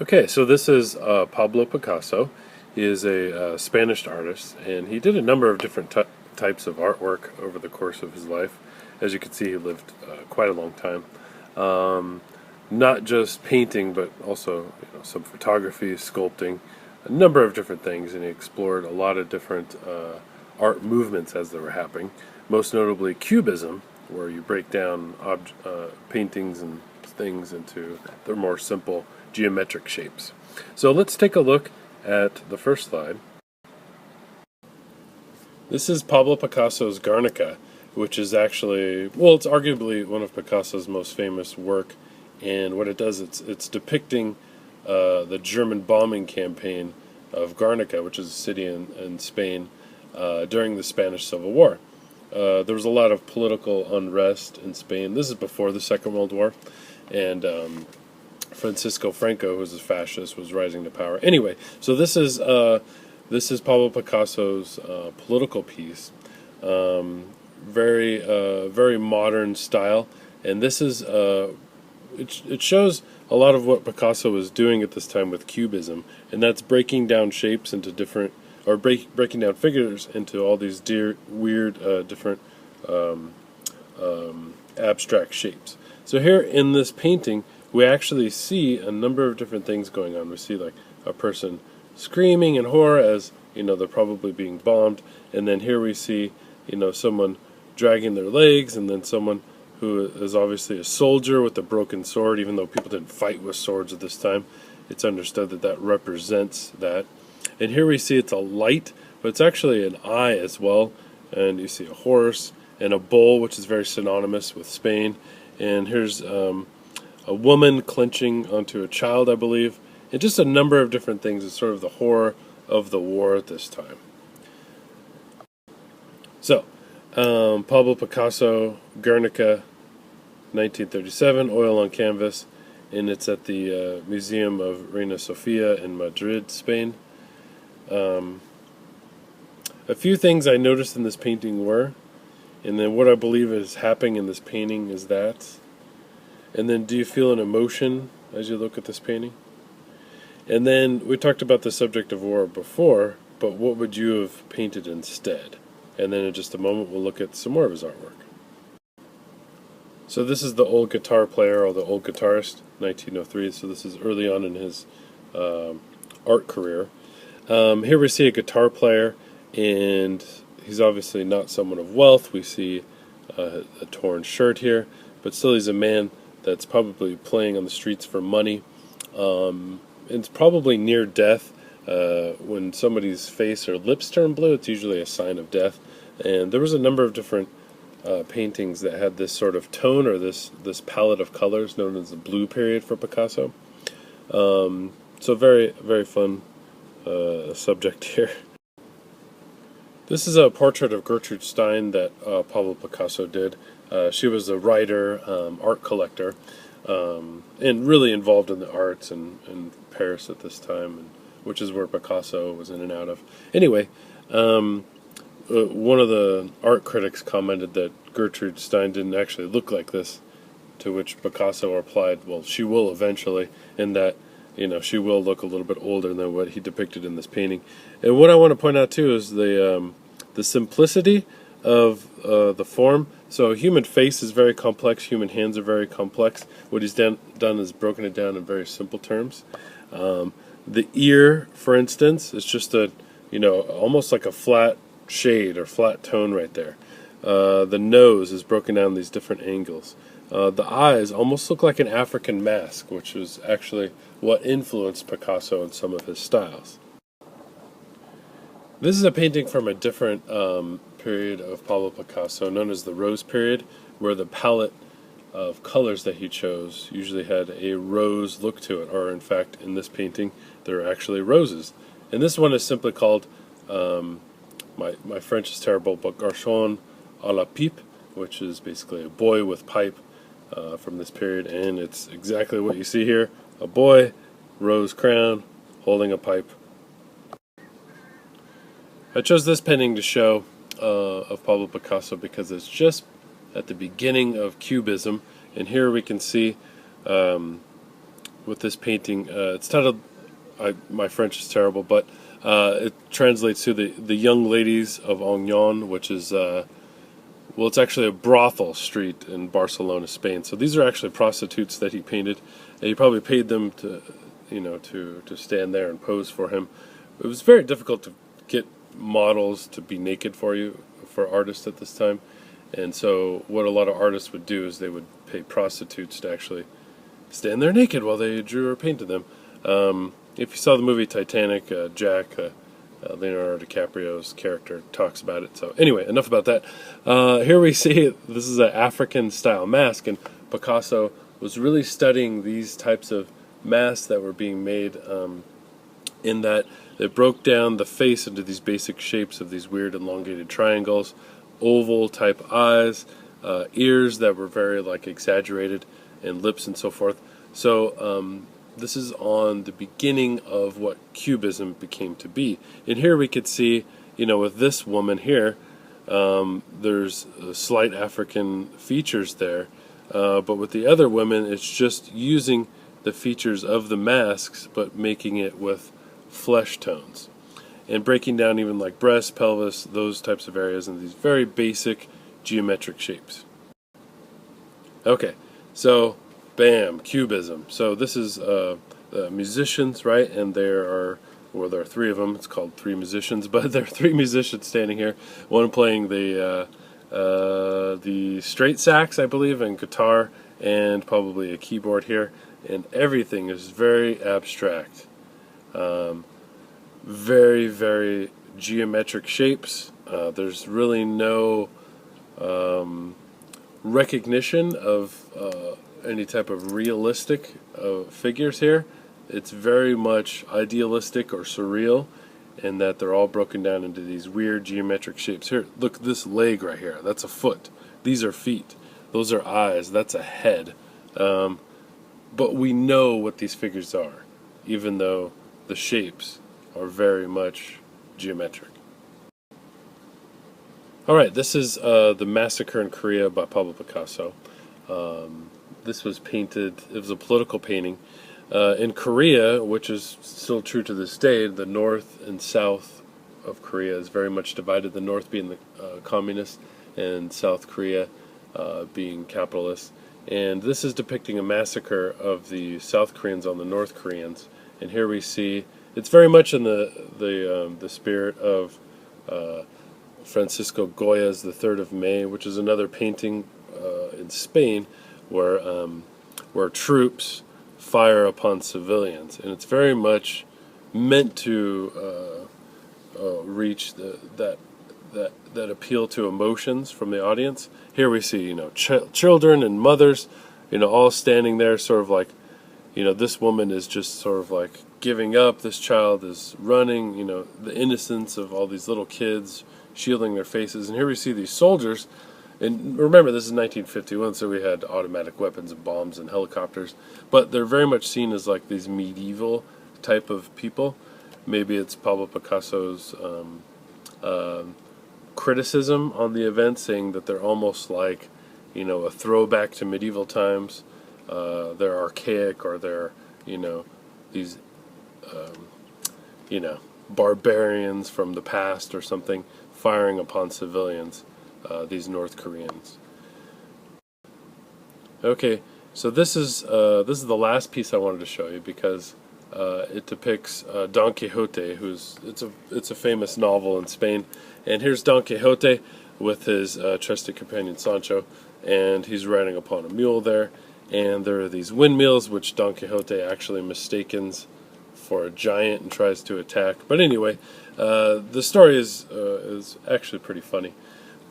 Okay, so this is Pablo Picasso. He is a Spanish artist, and he did a number of different types of artwork over the course of his life. As you can see, he lived quite a long time. Um, Not just painting, but also some photography, sculpting, a number of different things, and he explored a lot of different art movements as they were happening. Most notably, Cubism, where you break down paintings and things into their more simple geometric shapes. So let's take a look at the first slide. This is Pablo Picasso's Guernica, which is actually, well, it's arguably one of Picasso's most famous work. And what it does, it's depicting the German bombing campaign of Guernica, which is a city in Spain, during the Spanish Civil War. There was a lot of political unrest in Spain. This is before the Second World War, and Francisco Franco, who was a fascist, was rising to power. Anyway, so this is Pablo Picasso's political piece, very modern style, and this is it shows a lot of what Picasso was doing at this time with Cubism, and that's breaking down shapes into different, or breaking down figures into all these weird, different abstract shapes. So here in this painting, we actually see a number of different things going on. We see like a person screaming in horror as they're probably being bombed, and then here we see someone dragging their legs, and then someone who is obviously a soldier with a broken sword. Even though people didn't fight with swords at this time, it's understood that that represents that. And here we see it's a light, but it's actually an eye as well. And you see a horse and a bull, which is very synonymous with Spain. And here's a woman clenching onto a child, I believe, and just a number of different things. It's sort of the horror of the war at this time. So, Pablo Picasso, Guernica, 1937, oil on canvas, and it's at the Museum of Reina Sofia in Madrid, Spain. A few things I noticed in this painting were, and then what I believe is happening in this painting is that, and then do you feel an emotion as you look at this painting? And then we talked about the subject of war before, but what would you have painted instead? And then in just a moment we'll look at some more of his artwork. So this is the old guitar player, or the old guitarist, 1903, so this is early on in his art career. Here we see a guitar player, and he's obviously not someone of wealth. We see a torn shirt here, but still he's a man that's probably playing on the streets for money. It's probably near death. When somebody's face or lips turn blue, it's usually a sign of death. And there was a number of different paintings that had this sort of tone, or this palette of colors known as the blue period for Picasso. So very, very fun subject here. This is a portrait of Gertrude Stein that Pablo Picasso did. She was a writer, art collector, and really involved in the arts in Paris at this time, which is where Picasso was in and out of. Anyway, one of the art critics commented that Gertrude Stein didn't actually look like this, to which Picasso replied, well, she will eventually, and that she will look a little bit older than what he depicted in this painting. And what I want to point out too is the simplicity of the form. So a human face is very complex, human hands are very complex. What he's done is broken it down in very simple terms. The ear, for instance, is just almost like a flat shade or flat tone right there. The nose is broken down in these different angles. The eyes almost look like an African mask, which was actually what influenced Picasso in some of his styles. This is a painting from a different period of Pablo Picasso, known as the Rose period, where the palette of colors that he chose usually had a rose look to it, or in fact, in this painting, there are actually roses. And this one is simply called, my French is terrible, but Garçon à la pipe, which is basically a boy with pipe from this period, and it's exactly what you see here: a boy, rose crown, holding a pipe. I chose this painting to show of Pablo Picasso because it's just at the beginning of Cubism, and here we can see with this painting. It's titled, my French is terrible, but it translates to the Young Ladies of Avignon, which is well, it's actually a brothel street in Barcelona, Spain. So these are actually prostitutes that he painted, and he probably paid them to, to stand there and pose for him. It was very difficult to get models to be naked for artists at this time, and so what a lot of artists would do is they would pay prostitutes to actually stand there naked while they drew or painted them. If you saw the movie Titanic, Jack, Leonardo DiCaprio's character talks about it. So anyway, enough about that. Here we see this is an African style mask, and Picasso was really studying these types of masks that were being made, in that it broke down the face into these basic shapes of these weird elongated triangles, oval type eyes, ears that were very exaggerated, and lips and so forth. So this is on the beginning of what Cubism became to be. And here we could see, with this woman here, there's slight African features there, but with the other women, it's just using the features of the masks, but making it with flesh tones, and breaking down even like breast, pelvis, those types of areas in these very basic geometric shapes. Okay, so bam, Cubism. So this is musicians, right? And there are three of them. It's called Three Musicians, but there are three musicians standing here. One playing the straight sax, I believe, and guitar, and probably a keyboard here. And everything is very abstract. Very, very geometric shapes. There's really no recognition of any type of realistic figures here. It's very much idealistic or surreal, in that they're all broken down into these weird geometric shapes. Here, look, this leg right here, that's a foot. These are feet. Those are eyes. That's a head. But we know what these figures are, even though the shapes are very much geometric. Alright, this is The Massacre in Korea by Pablo Picasso. This was painted, it was a political painting. In Korea, which is still true to this day, the north and south of Korea is very much divided. The north being the communist, and South Korea being capitalist. And this is depicting a massacre of the South Koreans on the North Koreans. And here we see, it's very much in the spirit of Francisco Goya's The 3rd of May, which is another painting in Spain where troops fire upon civilians, and it's very much meant to reach that appeal to emotions from the audience. Here we see, children and mothers, all standing there, sort of like, this woman is just sort of like giving up. This child is running. The innocence of all these little kids shielding their faces. And here we see these soldiers. And remember, this is 1951, so we had automatic weapons and bombs and helicopters. But they're very much seen as like these medieval type of people. Maybe it's Pablo Picasso's criticism on the event, saying that they're almost like, a throwback to medieval times. They're archaic, or they're, these, barbarians from the past or something, firing upon civilians. These North Koreans. Okay, so this is the last piece I wanted to show you, because it depicts Don Quixote, it's a famous novel in Spain. And here's Don Quixote with his trusted companion Sancho, and he's riding upon a mule there. And there are these windmills, which Don Quixote actually mistakes for a giant and tries to attack. But anyway, the story is actually pretty funny.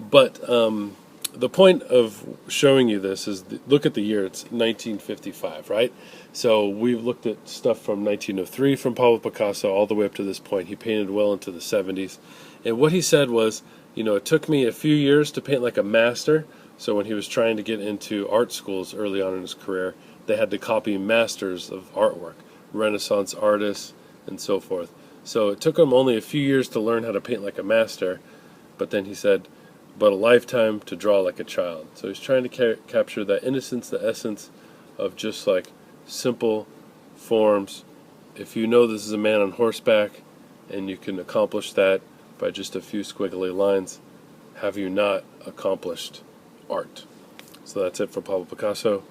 But the point of showing you this is, look at the year. It's 1955, right? So we've looked at stuff from 1903 from Pablo Picasso all the way up to this point. He painted well into the 70s. And what he said was, it took me a few years to paint like a master. So when he was trying to get into art schools early on in his career, they had to copy masters of artwork, Renaissance artists, and so forth. So it took him only a few years to learn how to paint like a master. But then he said, but a lifetime to draw like a child. So he's trying to capture that innocence, the essence of just like simple forms. If you know this is a man on horseback and you can accomplish that by just a few squiggly lines, have you not accomplished art? So that's it for Pablo Picasso.